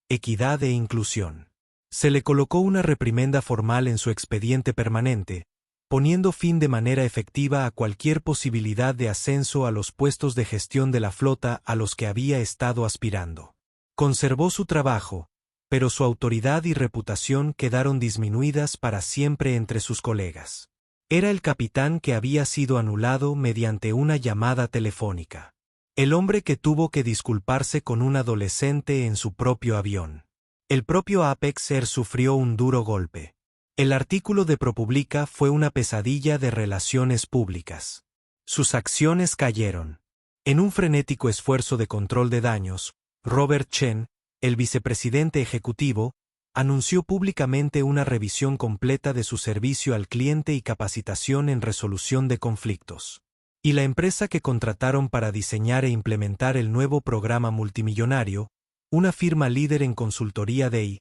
equidad e inclusión. Se le colocó una reprimenda formal en su expediente permanente, poniendo fin de manera efectiva a cualquier posibilidad de ascenso a los puestos de gestión de la flota a los que había estado aspirando. Conservó su trabajo, pero su autoridad y reputación quedaron disminuidas para siempre entre sus colegas. Era el capitán que había sido anulado mediante una llamada telefónica. El hombre que tuvo que disculparse con un adolescente en su propio avión. El propio Apex Air sufrió un duro golpe. El artículo de ProPublica fue una pesadilla de relaciones públicas. Sus acciones cayeron. En un frenético esfuerzo de control de daños, Robert Chen, el vicepresidente ejecutivo, anunció públicamente una revisión completa de su servicio al cliente y capacitación en resolución de conflictos. Y la empresa que contrataron para diseñar e implementar el nuevo programa multimillonario, una firma líder en consultoría DEI,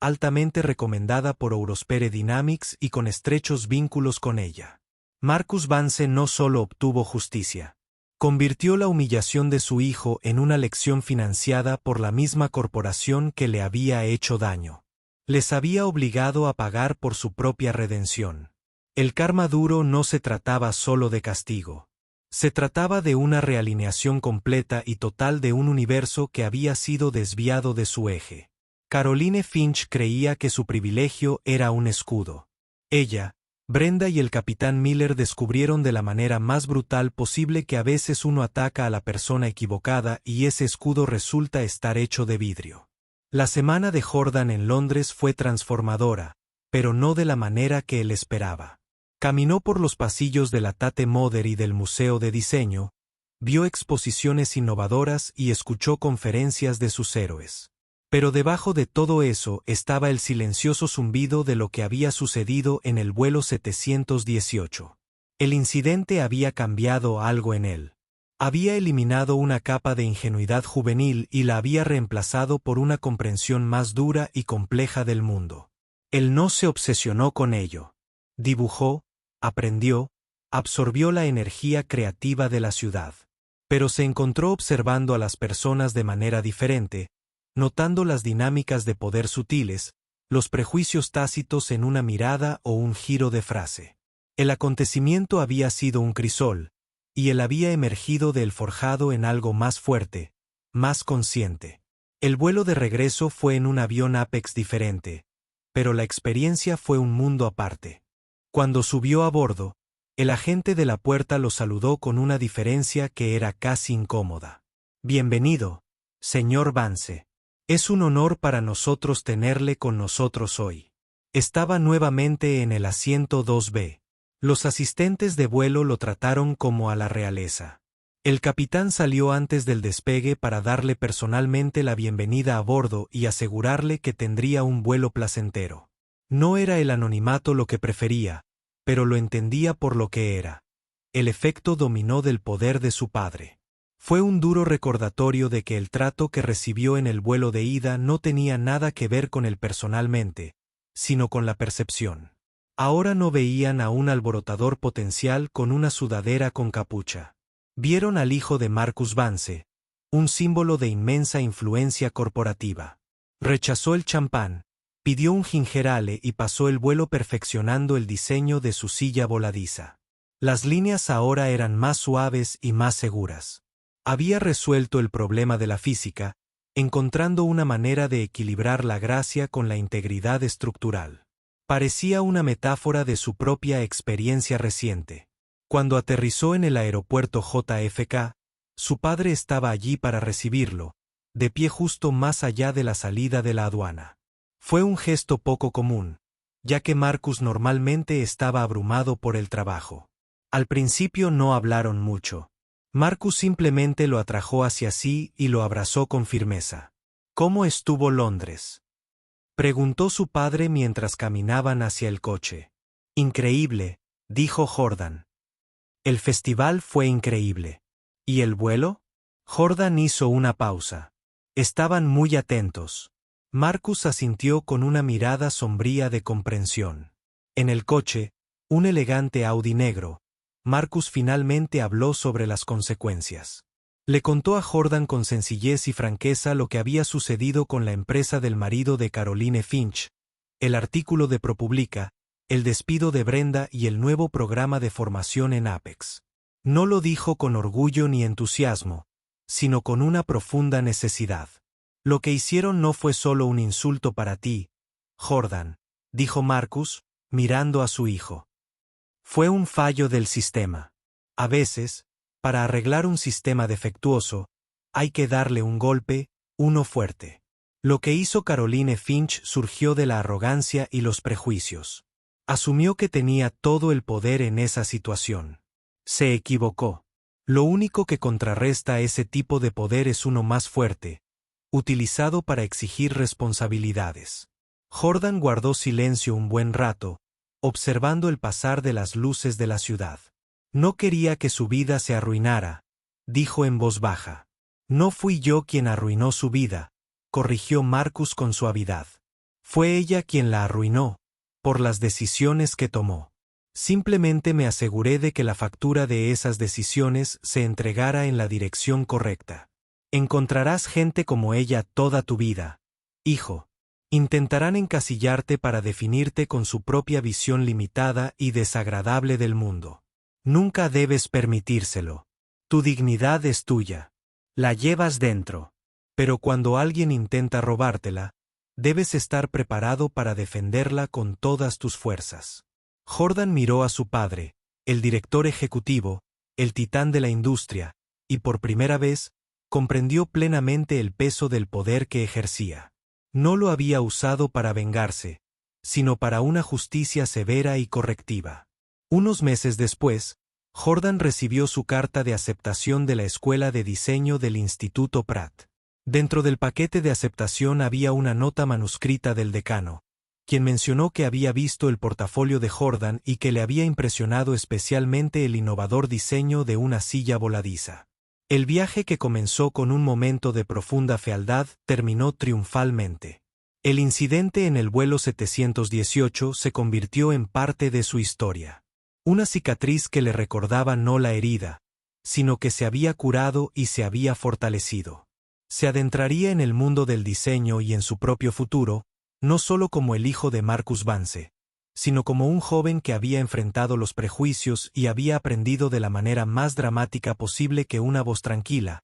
altamente recomendada por Eurosphere Dynamics y con estrechos vínculos con ella. Marcus Vance no solo obtuvo justicia. Convirtió la humillación de su hijo en una lección financiada por la misma corporación que le había hecho daño. Les había obligado a pagar por su propia redención. El karma duro no se trataba solo de castigo. Se trataba de una realineación completa y total de un universo que había sido desviado de su eje. Caroline Finch creía que su privilegio era un escudo. Ella, Brenda y el capitán Miller descubrieron de la manera más brutal posible que a veces uno ataca a la persona equivocada y ese escudo resulta estar hecho de vidrio. La semana de Jordan en Londres fue transformadora, pero no de la manera que él esperaba. Caminó por los pasillos de la Tate Modern y del Museo de Diseño, vio exposiciones innovadoras y escuchó conferencias de sus héroes. Pero debajo de todo eso estaba el silencioso zumbido de lo que había sucedido en el vuelo 718. El incidente había cambiado algo en él. Había eliminado una capa de ingenuidad juvenil y la había reemplazado por una comprensión más dura y compleja del mundo. Él no se obsesionó con ello. Dibujó, aprendió, absorbió la energía creativa de la ciudad. Pero se encontró observando a las personas de manera diferente, notando las dinámicas de poder sutiles, los prejuicios tácitos en una mirada o un giro de frase. El acontecimiento había sido un crisol, y él había emergido del forjado en algo más fuerte, más consciente. El vuelo de regreso fue en un avión Apex diferente, pero la experiencia fue un mundo aparte. Cuando subió a bordo, el agente de la puerta lo saludó con una diferencia que era casi incómoda. «Bienvenido, señor Vance. Es un honor para nosotros tenerle con nosotros hoy». Estaba nuevamente en el asiento 2B. Los asistentes de vuelo lo trataron como a la realeza. El capitán salió antes del despegue para darle personalmente la bienvenida a bordo y asegurarle que tendría un vuelo placentero. No era el anonimato lo que prefería, pero lo entendía por lo que era. El efecto dominó del poder de su padre. Fue un duro recordatorio de que el trato que recibió en el vuelo de ida no tenía nada que ver con él personalmente, sino con la percepción. Ahora no veían a un alborotador potencial con una sudadera con capucha. Vieron al hijo de Marcus Vance, un símbolo de inmensa influencia corporativa. Rechazó el champán, pidió un ginger ale y pasó el vuelo perfeccionando el diseño de su silla voladiza. Las líneas ahora eran más suaves y más seguras. Había resuelto el problema de la física, encontrando una manera de equilibrar la gracia con la integridad estructural. Parecía una metáfora de su propia experiencia reciente. Cuando aterrizó en el aeropuerto JFK, su padre estaba allí para recibirlo, de pie justo más allá de la salida de la aduana. Fue un gesto poco común, ya que Marcus normalmente estaba abrumado por el trabajo. Al principio no hablaron mucho. Marcus simplemente lo atrajo hacia sí y lo abrazó con firmeza. ¿Cómo estuvo Londres?, preguntó su padre mientras caminaban hacia el coche. Increíble, dijo Jordan. El festival fue increíble. ¿Y el vuelo? Jordan hizo una pausa. Estaban muy atentos. Marcus asintió con una mirada sombría de comprensión. En el coche, un elegante Audi negro, Marcus finalmente habló sobre las consecuencias. Le contó a Jordan con sencillez y franqueza lo que había sucedido con la empresa del marido de Caroline Finch, el artículo de ProPublica, el despido de Brenda y el nuevo programa de formación en Apex. No lo dijo con orgullo ni entusiasmo, sino con una profunda necesidad. Lo que hicieron no fue solo un insulto para ti, Jordan, dijo Marcus, mirando a su hijo. Fue un fallo del sistema. A veces, para arreglar un sistema defectuoso, hay que darle un golpe, uno fuerte. Lo que hizo Caroline Finch surgió de la arrogancia y los prejuicios. Asumió que tenía todo el poder en esa situación. Se equivocó. Lo único que contrarresta ese tipo de poder es uno más fuerte, utilizado para exigir responsabilidades. Jordan guardó silencio un buen rato, observando el pasar de las luces de la ciudad. No quería que su vida se arruinara, dijo en voz baja. No fui yo quien arruinó su vida, corrigió Marcus con suavidad. Fue ella quien la arruinó, por las decisiones que tomó. Simplemente me aseguré de que la factura de esas decisiones se entregara en la dirección correcta. Encontrarás gente como ella toda tu vida, hijo. Intentarán encasillarte para definirte con su propia visión limitada y desagradable del mundo. Nunca debes permitírselo. Tu dignidad es tuya. La llevas dentro. Pero cuando alguien intenta robártela, debes estar preparado para defenderla con todas tus fuerzas. Jordan miró a su padre, el director ejecutivo, el titán de la industria, y por primera vez, comprendió plenamente el peso del poder que ejercía. No lo había usado para vengarse, sino para una justicia severa y correctiva. Unos meses después, Jordan recibió su carta de aceptación de la Escuela de Diseño del Instituto Pratt. Dentro del paquete de aceptación había una nota manuscrita del decano, quien mencionó que había visto el portafolio de Jordan y que le había impresionado especialmente el innovador diseño de una silla voladiza. El viaje, que comenzó con un momento de profunda fealdad, terminó triunfalmente. El incidente en el vuelo 718 se convirtió en parte de su historia. Una cicatriz que le recordaba no la herida, sino que se había curado y se había fortalecido. Se adentraría en el mundo del diseño y en su propio futuro, no solo como el hijo de Marcus Vance, sino como un joven que había enfrentado los prejuicios y había aprendido de la manera más dramática posible que una voz tranquila,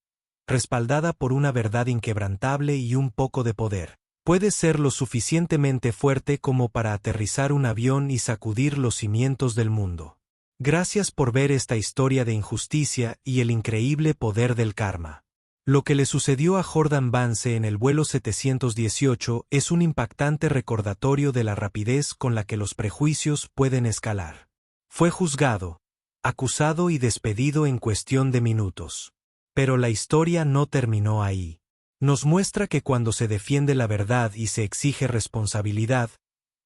respaldada por una verdad inquebrantable y un poco de poder, puede ser lo suficientemente fuerte como para aterrizar un avión y sacudir los cimientos del mundo. Gracias por ver esta historia de injusticia y el increíble poder del karma. Lo que le sucedió a Jordan Vance en el vuelo 718 es un impactante recordatorio de la rapidez con la que los prejuicios pueden escalar. Fue juzgado, acusado y despedido en cuestión de minutos. Pero la historia no terminó ahí. Nos muestra que cuando se defiende la verdad y se exige responsabilidad,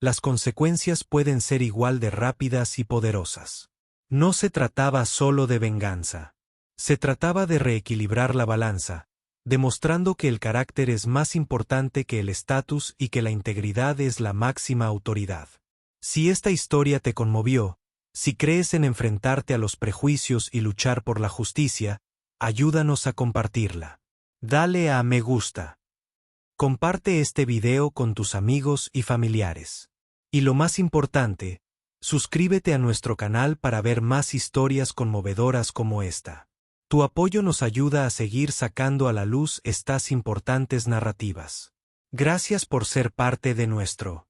las consecuencias pueden ser igual de rápidas y poderosas. No se trataba solo de venganza. Se trataba de reequilibrar la balanza, demostrando que el carácter es más importante que el estatus y que la integridad es la máxima autoridad. Si esta historia te conmovió, si crees en enfrentarte a los prejuicios y luchar por la justicia, ayúdanos a compartirla. Dale a me gusta. Comparte este video con tus amigos y familiares. Y lo más importante, suscríbete a nuestro canal para ver más historias conmovedoras como esta. Tu apoyo nos ayuda a seguir sacando a la luz estas importantes narrativas. Gracias por ser parte de nuestro